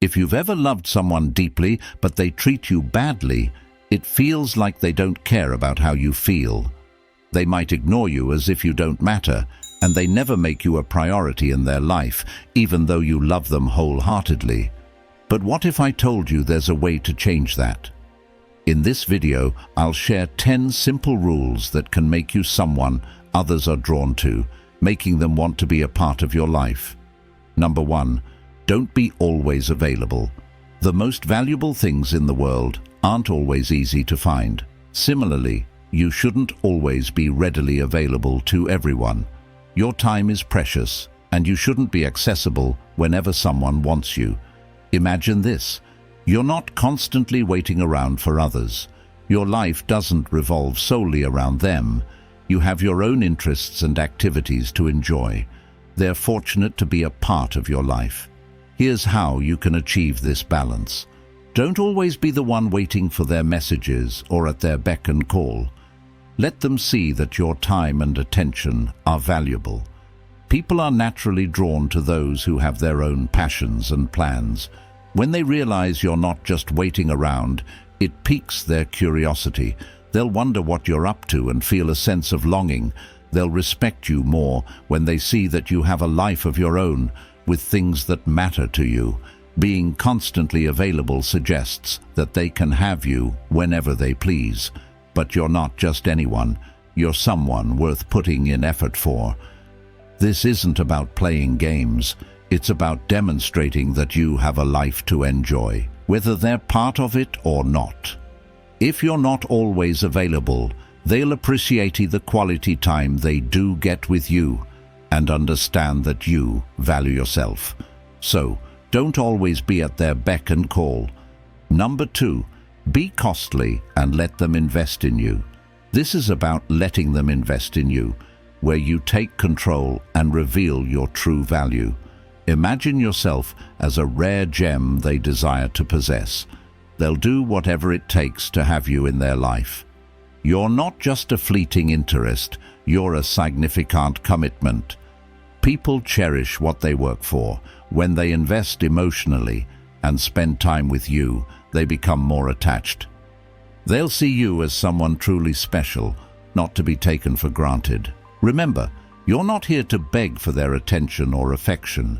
If you've ever loved someone deeply but they treat you badly, it feels like they don't care about how you feel. They might ignore you as if you don't matter, and they never make you a priority in their life, even though you love them wholeheartedly. But what if I told you there's a way to change that? In this video, I'll share 10 simple rules that can make you someone others are drawn to, making them want to be a part of your life. Number 1. Don't be always available. The most valuable things in the world aren't always easy to find. Similarly, you shouldn't always be readily available to everyone. Your time is precious, and you shouldn't be accessible whenever someone wants you. Imagine this. You're not constantly waiting around for others. Your life doesn't revolve solely around them. You have your own interests and activities to enjoy. They're fortunate to be a part of your life. Here's how you can achieve this balance. Don't always be the one waiting for their messages or at their beck and call. Let them see that your time and attention are valuable. People are naturally drawn to those who have their own passions and plans. When they realize you're not just waiting around, it piques their curiosity. They'll wonder what you're up to and feel a sense of longing. They'll respect you more when they see that you have a life of your own, with things that matter to you. Being constantly available suggests that they can have you whenever they please. But you're not just anyone. You're someone worth putting in effort for. This isn't about playing games. It's about demonstrating that you have a life to enjoy, whether they're part of it or not. If you're not always available, they'll appreciate the quality time they do get with you and understand that you value yourself. So, don't always be at their beck and call. Number 2, be costly and let them invest in you. This is about letting them invest in you, where you take control and reveal your true value. Imagine yourself as a rare gem they desire to possess. They'll do whatever it takes to have you in their life. You're not just a fleeting interest, you're a significant commitment. People cherish what they work for. When they invest emotionally and spend time with you, they become more attached. They'll see you as someone truly special, not to be taken for granted. Remember, you're not here to beg for their attention or affection.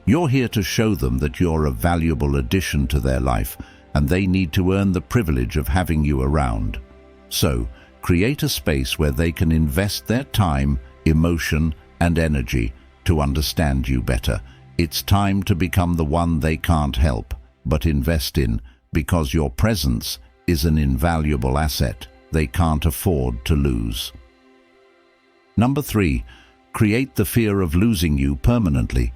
You're here to show them that you're a valuable addition to their life, and they need to earn the privilege of having you around. So, create a space where they can invest their time, emotion, and energy to understand you better. It's time to become the one they can't help but invest in, because your presence is an invaluable asset they can't afford to lose. Number 3, create the fear of losing you permanently.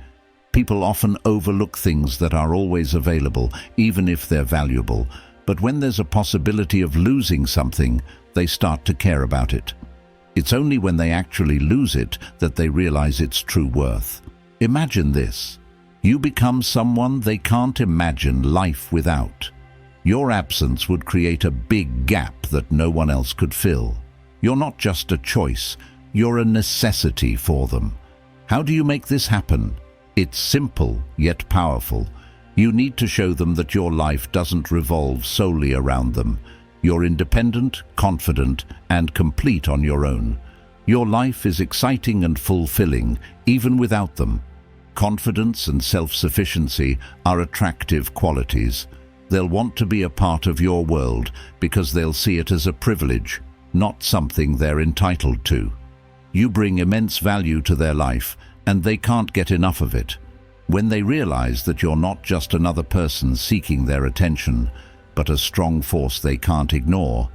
People often overlook things that are always available, even if they're valuable. But when there's a possibility of losing something, they start to care about it. It's only when they actually lose it that they realize its true worth. Imagine this. You become someone they can't imagine life without. Your absence would create a big gap that no one else could fill. You're not just a choice, you're a necessity for them. How do you make this happen? It's simple, yet powerful. You need to show them that your life doesn't revolve solely around them. You're independent, confident, and complete on your own. Your life is exciting and fulfilling, even without them. Confidence and self-sufficiency are attractive qualities. They'll want to be a part of your world because they'll see it as a privilege, not something they're entitled to. You bring immense value to their life, and they can't get enough of it. When they realize that you're not just another person seeking their attention, but a strong force they can't ignore,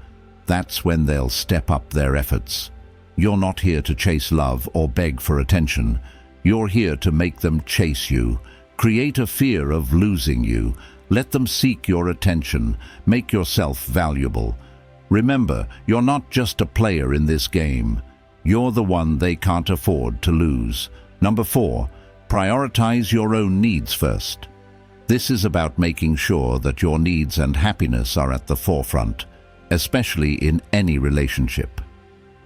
that's when they'll step up their efforts. You're not here to chase love or beg for attention. You're here to make them chase you. Create a fear of losing you. Let them seek your attention. Make yourself valuable. Remember, you're not just a player in this game. You're the one they can't afford to lose. Number 4, prioritize your own needs first. This is about making sure that your needs and happiness are at the forefront, especially in any relationship.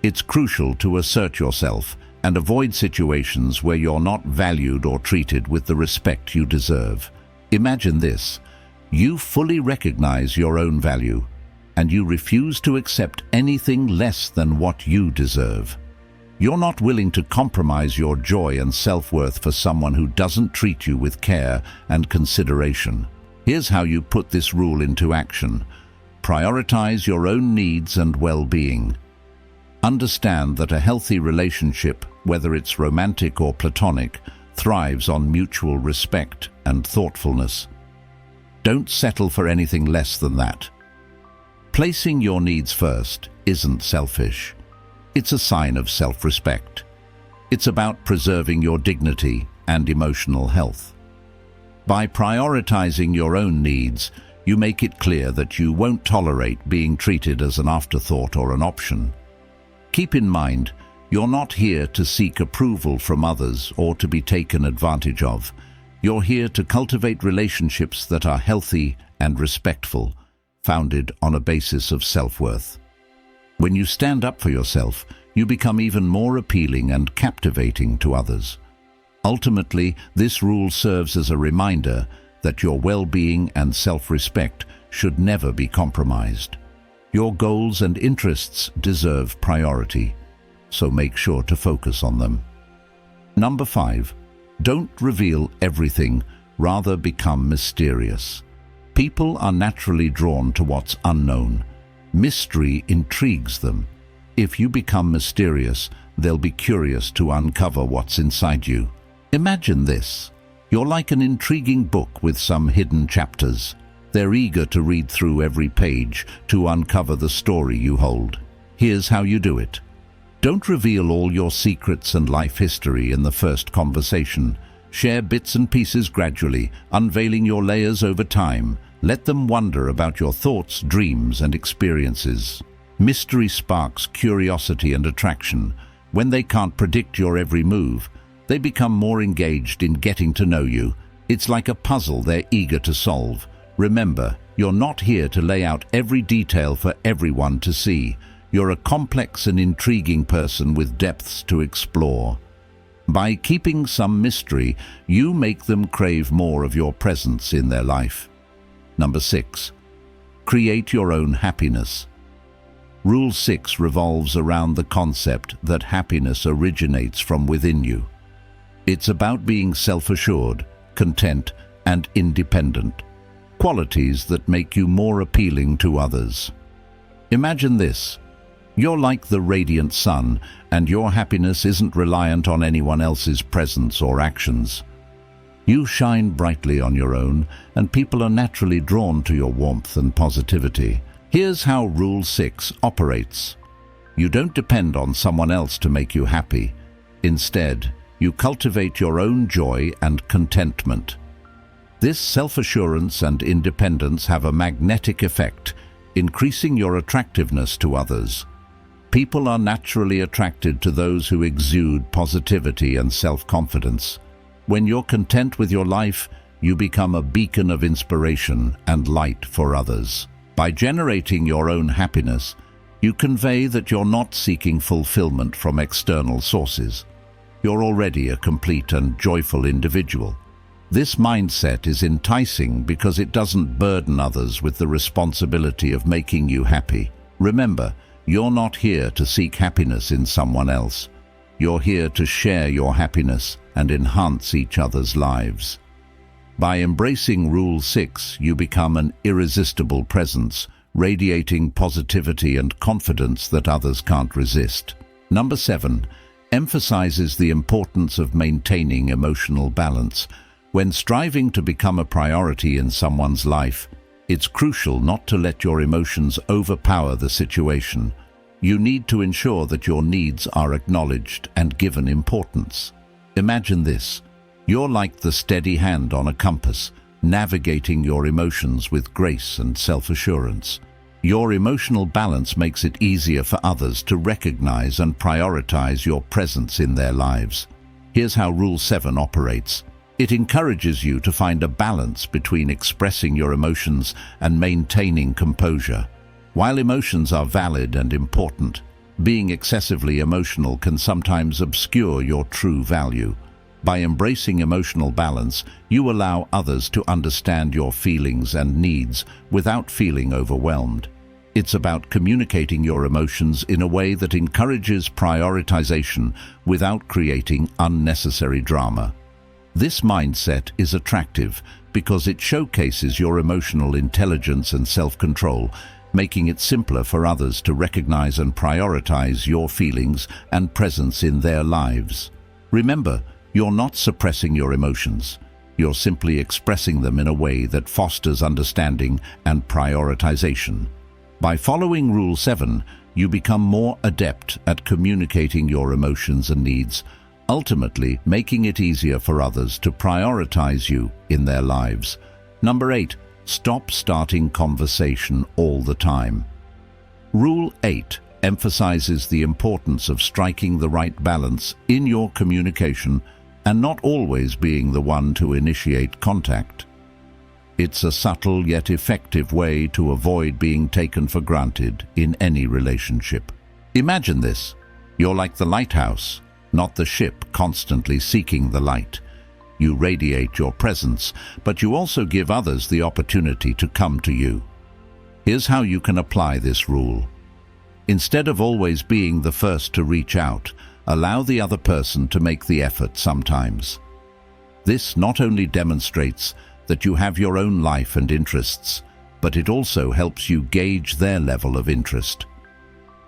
It's crucial to assert yourself and avoid situations where you're not valued or treated with the respect you deserve. Imagine this. You fully recognize your own value, and you refuse to accept anything less than what you deserve. You're not willing to compromise your joy and self-worth for someone who doesn't treat you with care and consideration. Here's how you put this rule into action. Prioritize your own needs and well-being. Understand that a healthy relationship, whether it's romantic or platonic, thrives on mutual respect and thoughtfulness. Don't settle for anything less than that. Placing your needs first isn't selfish. It's a sign of self-respect. It's about preserving your dignity and emotional health. By prioritizing your own needs, you make it clear that you won't tolerate being treated as an afterthought or an option. Keep in mind, you're not here to seek approval from others or to be taken advantage of. You're here to cultivate relationships that are healthy and respectful, founded on a basis of self-worth. When you stand up for yourself, you become even more appealing and captivating to others. Ultimately, this rule serves as a reminder that your well-being and self-respect should never be compromised. Your goals and interests deserve priority, so make sure to focus on them. Number 5. Don't reveal everything, rather become mysterious. People are naturally drawn to what's unknown. Mystery intrigues them. If you become mysterious, they'll be curious to uncover what's inside you. Imagine this. You're like an intriguing book with some hidden chapters. They're eager to read through every page to uncover the story you hold. Here's how you do it. Don't reveal all your secrets and life history in the first conversation. Share bits and pieces gradually, unveiling your layers over time. Let them wonder about your thoughts, dreams, and experiences. Mystery sparks curiosity and attraction. When they can't predict your every move, they become more engaged in getting to know you. It's like a puzzle they're eager to solve. Remember, you're not here to lay out every detail for everyone to see. You're a complex and intriguing person with depths to explore. By keeping some mystery, you make them crave more of your presence in their life. Number 6. Create your own happiness. Rule 6 revolves around the concept that happiness originates from within you. It's about being self-assured, content, and independent, qualities that make you more appealing to others. Imagine this. You're like the radiant sun, and your happiness isn't reliant on anyone else's presence or actions. You shine brightly on your own, and people are naturally drawn to your warmth and positivity. Here's how Rule 6 operates. You don't depend on someone else to make you happy. Instead, you cultivate your own joy and contentment. This self-assurance and independence have a magnetic effect, increasing your attractiveness to others. People are naturally attracted to those who exude positivity and self-confidence. When you're content with your life, you become a beacon of inspiration and light for others. By generating your own happiness, you convey that you're not seeking fulfillment from external sources. You're already a complete and joyful individual. This mindset is enticing because it doesn't burden others with the responsibility of making you happy. Remember, you're not here to seek happiness in someone else. You're here to share your happiness and enhance each other's lives. By embracing Rule 6, you become an irresistible presence, radiating positivity and confidence that others can't resist. Number 7. Emphasizes the importance of maintaining emotional balance. When striving to become a priority in someone's life, it's crucial not to let your emotions overpower the situation. You need to ensure that your needs are acknowledged and given importance. Imagine this. You're like the steady hand on a compass, navigating your emotions with grace and self-assurance. Your emotional balance makes it easier for others to recognize and prioritize your presence in their lives. Here's how Rule 7 operates. It encourages you to find a balance between expressing your emotions and maintaining composure. While emotions are valid and important, being excessively emotional can sometimes obscure your true value. By embracing emotional balance, you allow others to understand your feelings and needs without feeling overwhelmed. It's about communicating your emotions in a way that encourages prioritization without creating unnecessary drama. This mindset is attractive because it showcases your emotional intelligence and self-control, making it simpler for others to recognize and prioritize your feelings and presence in their lives. Remember, you're not suppressing your emotions. You're simply expressing them in a way that fosters understanding and prioritization. By following Rule 7, you become more adept at communicating your emotions and needs, ultimately making it easier for others to prioritize you in their lives. Number 8. Stop starting conversation all the time. Rule 8 emphasizes the importance of striking the right balance in your communication and not always being the one to initiate contact. It's a subtle yet effective way to avoid being taken for granted in any relationship. Imagine this. You're like the lighthouse, not the ship constantly seeking the light. You radiate your presence, but you also give others the opportunity to come to you. Here's how you can apply this rule. Instead of always being the first to reach out, allow the other person to make the effort sometimes. This not only demonstrates that you have your own life and interests, but it also helps you gauge their level of interest.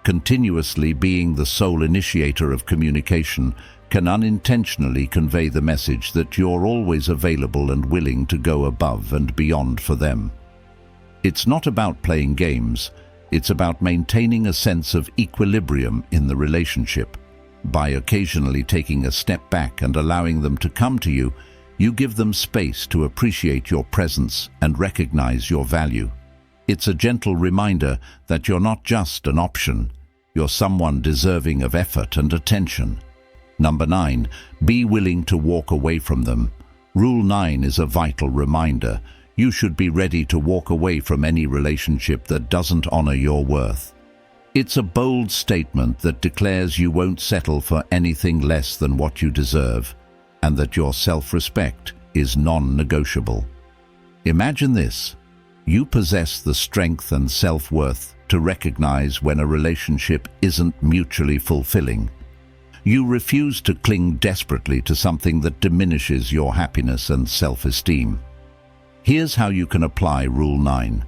Continuously being the sole initiator of communication can unintentionally convey the message that you're always available and willing to go above and beyond for them. It's not about playing games, it's about maintaining a sense of equilibrium in the relationship. By occasionally taking a step back and allowing them to come to you, you give them space to appreciate your presence and recognize your value. It's a gentle reminder that you're not just an option, you're someone deserving of effort and attention. Number 9, be willing to walk away from them. Rule 9 is a vital reminder. You should be ready to walk away from any relationship that doesn't honor your worth. It's a bold statement that declares you won't settle for anything less than what you deserve, and that your self-respect is non-negotiable. Imagine this. You possess the strength and self-worth to recognize when a relationship isn't mutually fulfilling. You refuse to cling desperately to something that diminishes your happiness and self-esteem. Here's how you can apply Rule 9.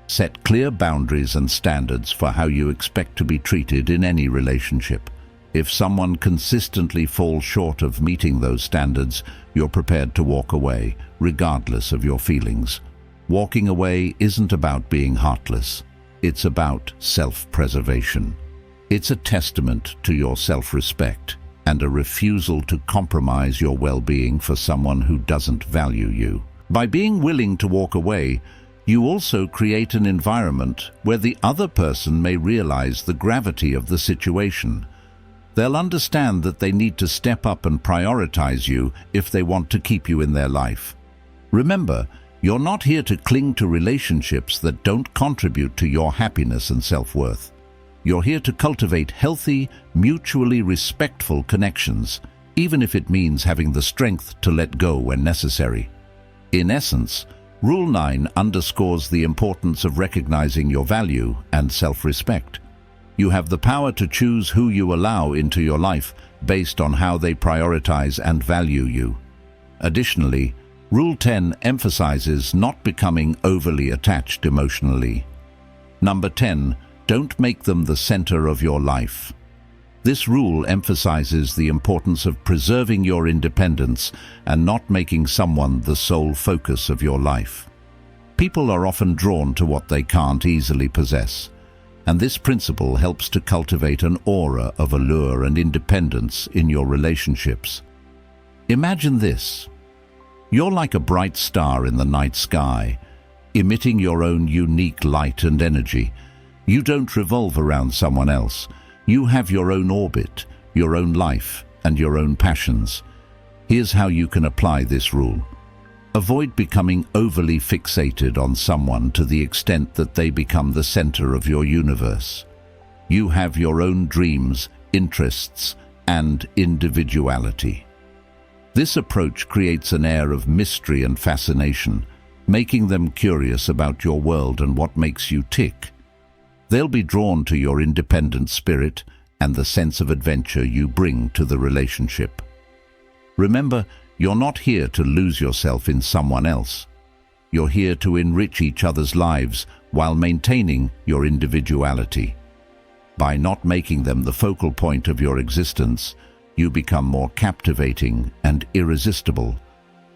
Set clear boundaries and standards for how you expect to be treated in any relationship. If someone consistently falls short of meeting those standards, you're prepared to walk away, regardless of your feelings. Walking away isn't about being heartless. It's about self-preservation. It's a testament to your self-respect and a refusal to compromise your well-being for someone who doesn't value you. By being willing to walk away, you also create an environment where the other person may realize the gravity of the situation. They'll understand that they need to step up and prioritize you if they want to keep you in their life. Remember, you're not here to cling to relationships that don't contribute to your happiness and self-worth. You're here to cultivate healthy, mutually respectful connections, even if it means having the strength to let go when necessary. In essence, Rule 9 underscores the importance of recognizing your value and self-respect. You have the power to choose who you allow into your life based on how they prioritize and value you. Additionally, Rule 10 emphasizes not becoming overly attached emotionally. Number 10, don't make them the center of your life. This rule emphasizes the importance of preserving your independence and not making someone the sole focus of your life. People are often drawn to what they can't easily possess, and this principle helps to cultivate an aura of allure and independence in your relationships. Imagine this. You're like a bright star in the night sky, emitting your own unique light and energy. You don't revolve around someone else. You have your own orbit, your own life, and your own passions. Here's how you can apply this rule. Avoid becoming overly fixated on someone to the extent that they become the center of your universe. You have your own dreams, interests, and individuality. This approach creates an air of mystery and fascination, making them curious about your world and what makes you tick. They'll be drawn to your independent spirit and the sense of adventure you bring to the relationship. Remember, you're not here to lose yourself in someone else. You're here to enrich each other's lives while maintaining your individuality. By not making them the focal point of your existence, you become more captivating and irresistible.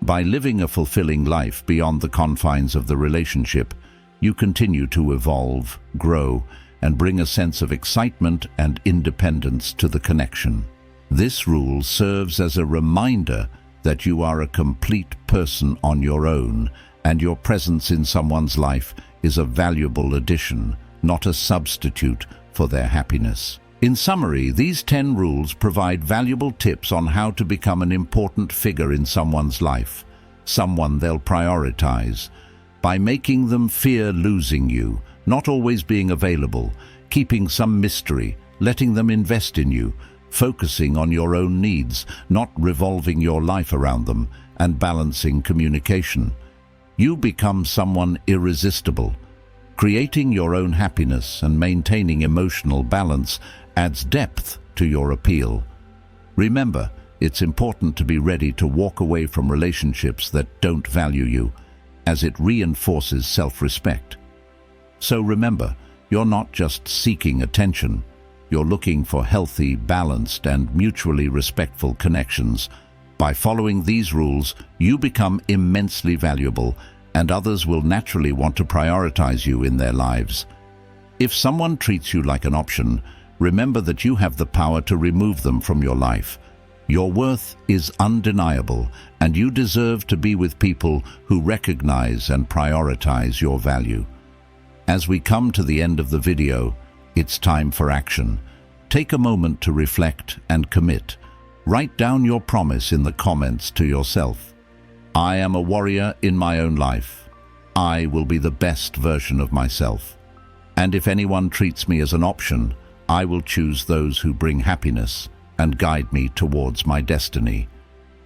By living a fulfilling life beyond the confines of the relationship, you continue to evolve, grow, and bring a sense of excitement and independence to the connection. This rule serves as a reminder that you are a complete person on your own, and your presence in someone's life is a valuable addition, not a substitute for their happiness. In summary, these 10 rules provide valuable tips on how to become an important figure in someone's life, someone they'll prioritize. By making them fear losing you, not always being available, keeping some mystery, letting them invest in you, focusing on your own needs, not revolving your life around them, and balancing communication, you become someone irresistible. Creating your own happiness and maintaining emotional balance adds depth to your appeal. Remember, it's important to be ready to walk away from relationships that don't value you, as it reinforces self-respect. So remember, you're not just seeking attention. You're looking for healthy, balanced, and mutually respectful connections. By following these rules, you become immensely valuable, and others will naturally want to prioritize you in their lives. If someone treats you like an option, remember that you have the power to remove them from your life. Your worth is undeniable, and you deserve to be with people who recognize and prioritize your value. As we come to the end of the video, it's time for action. Take a moment to reflect and commit. Write down your promise in the comments to yourself. I am a warrior in my own life. I will be the best version of myself. And if anyone treats me as an option, I will choose those who bring happiness and guide me towards my destiny.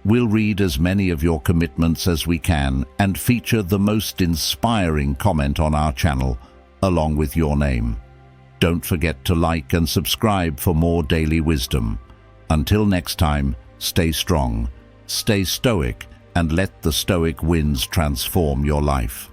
We'll read as many of your commitments as we can and feature the most inspiring comment on our channel, along with your name. Don't forget to like and subscribe for more daily wisdom. Until next time, stay strong, stay stoic, and let the stoic winds transform your life.